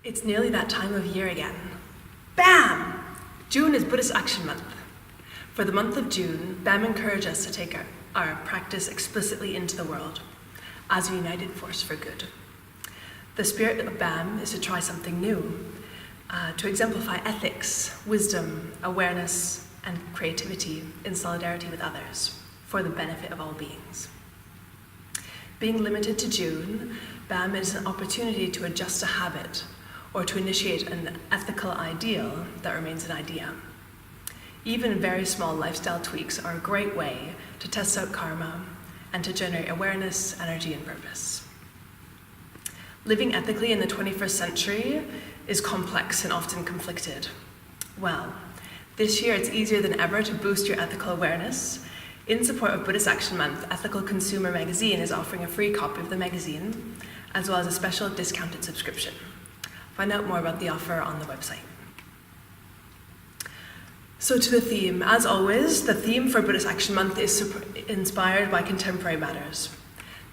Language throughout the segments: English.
It's nearly that time of year again. BAM! June is Buddhist Action Month. For the month of June, BAM encourages us to take our practice explicitly into the world as a united force for good. The spirit of BAM is to try something new, to exemplify ethics, wisdom, awareness, and creativity in solidarity with others for the benefit of all beings. Being limited to June, BAM is an opportunity to adjust a habit or to initiate an ethical ideal that remains an idea. Even very small lifestyle tweaks are a great way to test out karma and to generate awareness, energy, and purpose. Living ethically in the 21st century is complex and often conflicted. Well, this year it's easier than ever to boost your ethical awareness. In support of Buddhist Action Month, Ethical Consumer Magazine is offering a free copy of the magazine, as well as a special discounted subscription. Find out more about the offer on the website. So to the theme. As always, the theme for Buddhist Action Month is inspired by contemporary matters.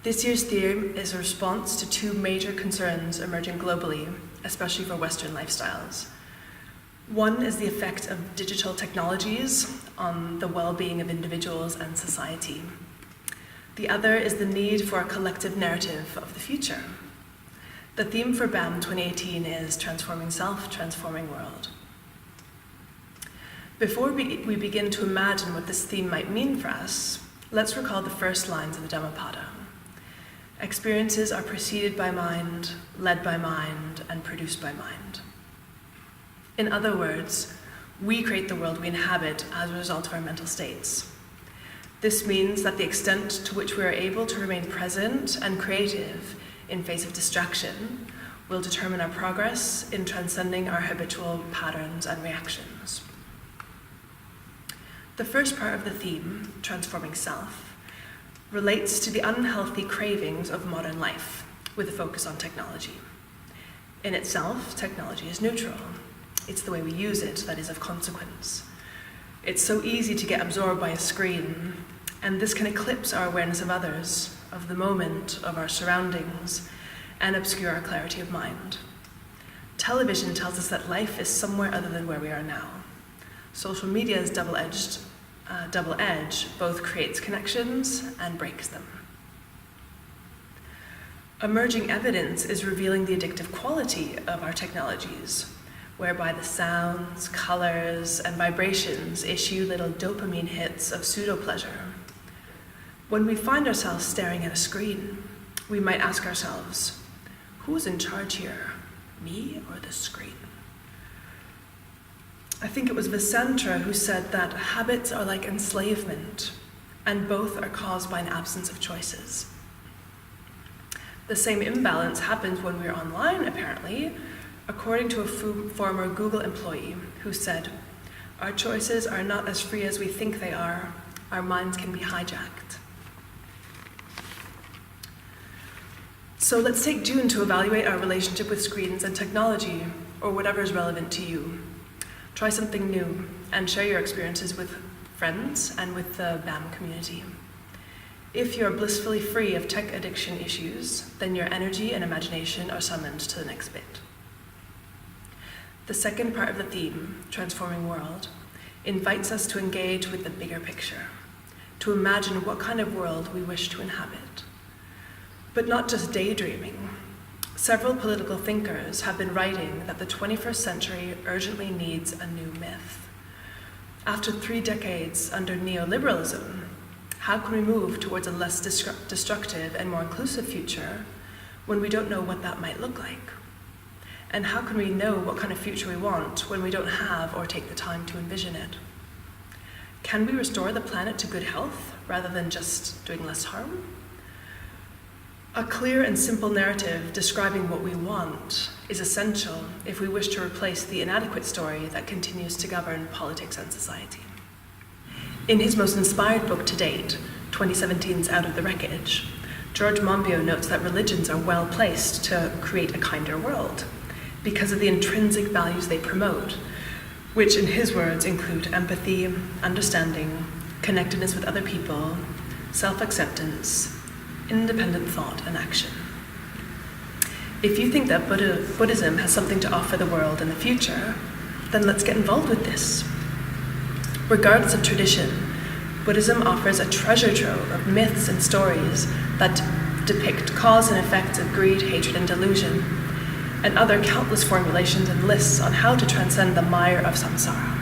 This year's theme is a response to two major concerns emerging globally, especially for Western lifestyles. One is the effect of digital technologies on the well-being of individuals and society. The other is the need for a collective narrative of the future. The theme for BAM 2018 is Transforming Self, Transforming World. Before we begin to imagine what this theme might mean for us, let's recall the first lines of the Dhammapada. Experiences are preceded by mind, led by mind, and produced by mind. In other words, we create the world we inhabit as a result of our mental states. This means that the extent to which we are able to remain present and creative in face of distraction will determine our progress in transcending our habitual patterns and reactions. The first part of the theme, Transforming Self, relates to the unhealthy cravings of modern life, with a focus on technology. In itself, technology is neutral. It's the way we use it that is of consequence. It's so easy to get absorbed by a screen, and this can eclipse our awareness of others, of the moment, of our surroundings, and obscure our clarity of mind. Television tells us that life is somewhere other than where we are now. Social media's double edge both creates connections and breaks them. Emerging evidence is revealing the addictive quality of our technologies, whereby the sounds, colors, and vibrations issue little dopamine hits of pseudo-pleasure. When we find ourselves staring at a screen, we might ask ourselves, who's in charge here, me or the screen? I think it was Vicentra who said that habits are like enslavement, and both are caused by an absence of choices. The same imbalance happens when we're online, apparently, according to a former Google employee who said, "Our choices are not as free as we think they are. Our minds can be hijacked." So let's take June to evaluate our relationship with screens and technology, or whatever is relevant to you. Try something new and share your experiences with friends and with the BAM community. If you're blissfully free of tech addiction issues, then your energy and imagination are summoned to the next bit. The second part of the theme, Transforming World, invites us to engage with the bigger picture, to imagine what kind of world we wish to inhabit. But not just daydreaming. Several political thinkers have been writing that the 21st century urgently needs a new myth. After 3 decades under neoliberalism, how can we move towards a less destructive and more inclusive future when we don't know what that might look like? And how can we know what kind of future we want when we don't have or take the time to envision it? Can we restore the planet to good health rather than just doing less harm? A clear and simple narrative describing what we want is essential if we wish to replace the inadequate story that continues to govern politics and society. In his most inspired book to date, 2017's Out of the Wreckage, George Monbiot notes that religions are well placed to create a kinder world because of the intrinsic values they promote, which in his words include empathy, understanding, connectedness with other people, self-acceptance, independent thought and action. If you think that Buddhism has something to offer the world in the future, then let's get involved with this. Regardless of tradition, Buddhism offers a treasure trove of myths and stories that depict cause and effects of greed, hatred, and delusion, and other countless formulations and lists on how to transcend the mire of samsara.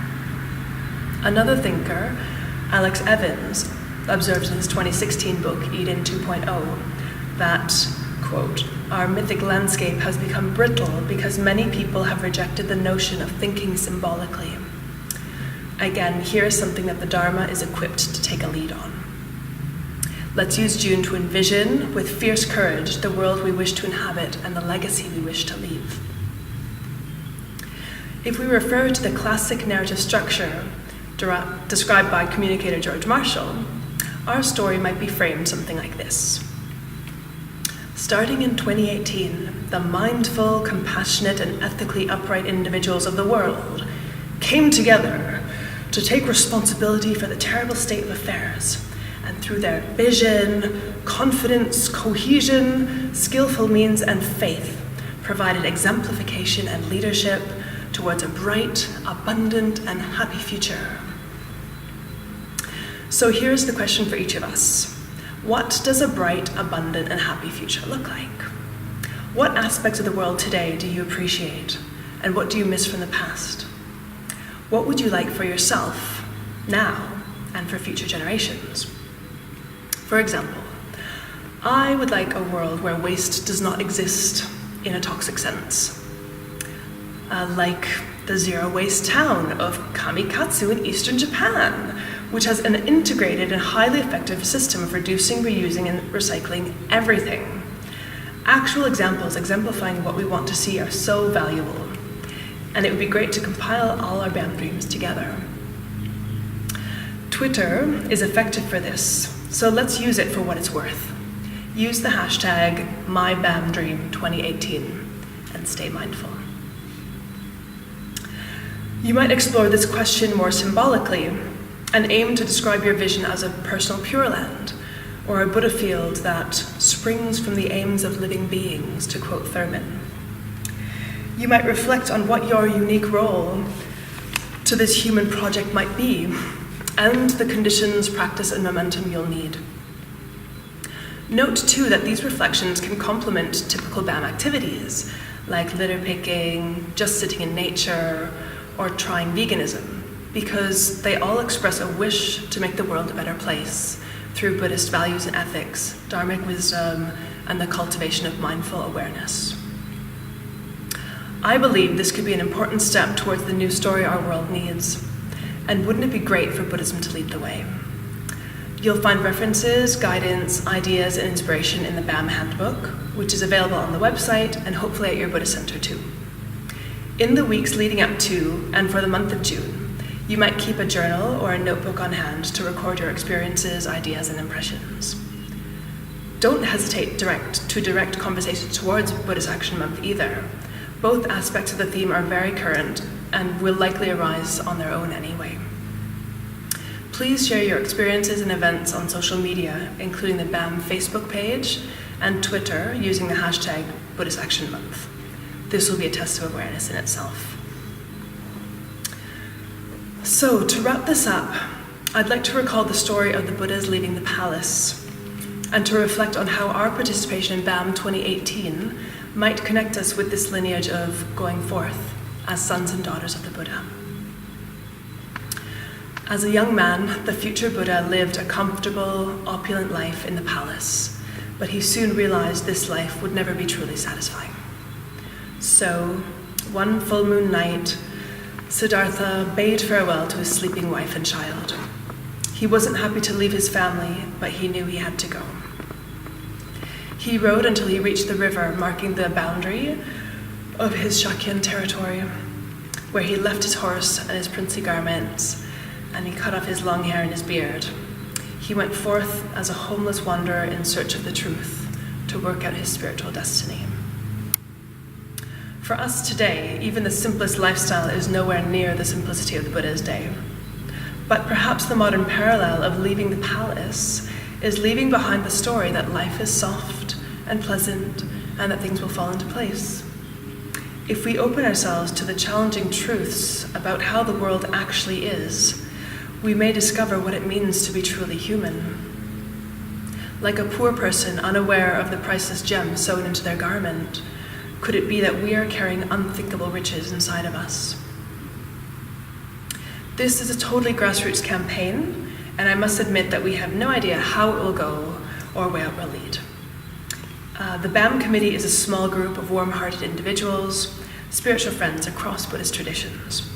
Another thinker, Alex Evans, observes in his 2016 book, Eden 2.0, that, quote, "Our mythic landscape has become brittle because many people have rejected the notion of thinking symbolically." Again, here is something that the Dharma is equipped to take a lead on. Let's use June to envision, with fierce courage, the world we wish to inhabit and the legacy we wish to leave. If we refer to the classic narrative structure described by communicator George Marshall, our story might be framed something like this. Starting in 2018, the mindful, compassionate, and ethically upright individuals of the world came together to take responsibility for the terrible state of affairs, and through their vision, confidence, cohesion, skillful means, and faith, provided exemplification and leadership towards a bright, abundant, and happy future. So here's the question for each of us. What does a bright, abundant, and happy future look like? What aspects of the world today do you appreciate, and what do you miss from the past? What would you like for yourself, now, and for future generations? For example, I would like a world where waste does not exist in a toxic sense. Like the zero-waste town of Kamikatsu in eastern Japan, which has an integrated and highly effective system of reducing, reusing, and recycling everything. Actual examples exemplifying what we want to see are so valuable, and it would be great to compile all our BAM dreams together. Twitter is effective for this, so let's use it for what it's worth. Use the hashtag MyBAMDream2018 and stay mindful. You might explore this question more symbolically and aim to describe your vision as a personal Pure Land, or a Buddha field that springs from the aims of living beings, to quote Thurman. You might reflect on what your unique role to this human project might be, and the conditions, practice, and momentum you'll need. Note too that these reflections can complement typical BAM activities, like litter picking, just sitting in nature, or trying veganism, because they all express a wish to make the world a better place through Buddhist values and ethics, Dharmic wisdom, and the cultivation of mindful awareness. I believe this could be an important step towards the new story our world needs, and wouldn't it be great for Buddhism to lead the way? You'll find references, guidance, ideas, and inspiration in the BAM Handbook, which is available on the website and hopefully at your Buddhist center too. In the weeks leading up to and for the month of June, you might keep a journal or a notebook on hand to record your experiences, ideas, and impressions. Don't hesitate to direct conversations towards Buddhist Action Month either. Both aspects of the theme are very current and will likely arise on their own anyway. Please share your experiences and events on social media, including the BAM Facebook page and Twitter using the hashtag Buddhist Action Month. This will be a test of awareness in itself. So, to wrap this up, I'd like to recall the story of the Buddhas leaving the palace, and to reflect on how our participation in BAM 2018 might connect us with this lineage of going forth as sons and daughters of the Buddha. As a young man, the future Buddha lived a comfortable, opulent life in the palace, but he soon realized this life would never be truly satisfying. So, one full moon night, Siddhartha bade farewell to his sleeping wife and child. He wasn't happy to leave his family, but he knew he had to go. He rode until he reached the river, marking the boundary of his Shakyan territory, where he left his horse and his princely garments, and he cut off his long hair and his beard. He went forth as a homeless wanderer in search of the truth, to work out his spiritual destiny. For us today, even the simplest lifestyle is nowhere near the simplicity of the Buddha's day. But perhaps the modern parallel of leaving the palace is leaving behind the story that life is soft and pleasant and that things will fall into place. If we open ourselves to the challenging truths about how the world actually is, we may discover what it means to be truly human. Like a poor person unaware of the priceless gem sewn into their garment, could it be that we are carrying unthinkable riches inside of us? This is a totally grassroots campaign, and I must admit that we have no idea how it will go or where it will lead. The BAM committee is a small group of warm-hearted individuals, spiritual friends across Buddhist traditions.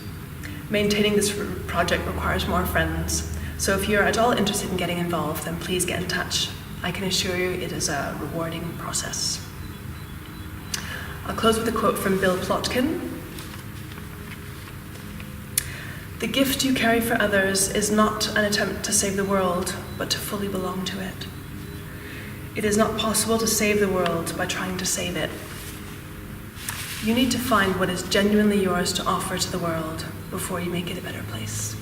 Maintaining this project requires more friends, so if you're at all interested in getting involved, then please get in touch. I can assure you it is a rewarding process. I'll close with a quote from Bill Plotkin. "The gift you carry for others is not an attempt to save the world, but to fully belong to it. It is not possible to save the world by trying to save it. You need to find what is genuinely yours to offer to the world before you make it a better place."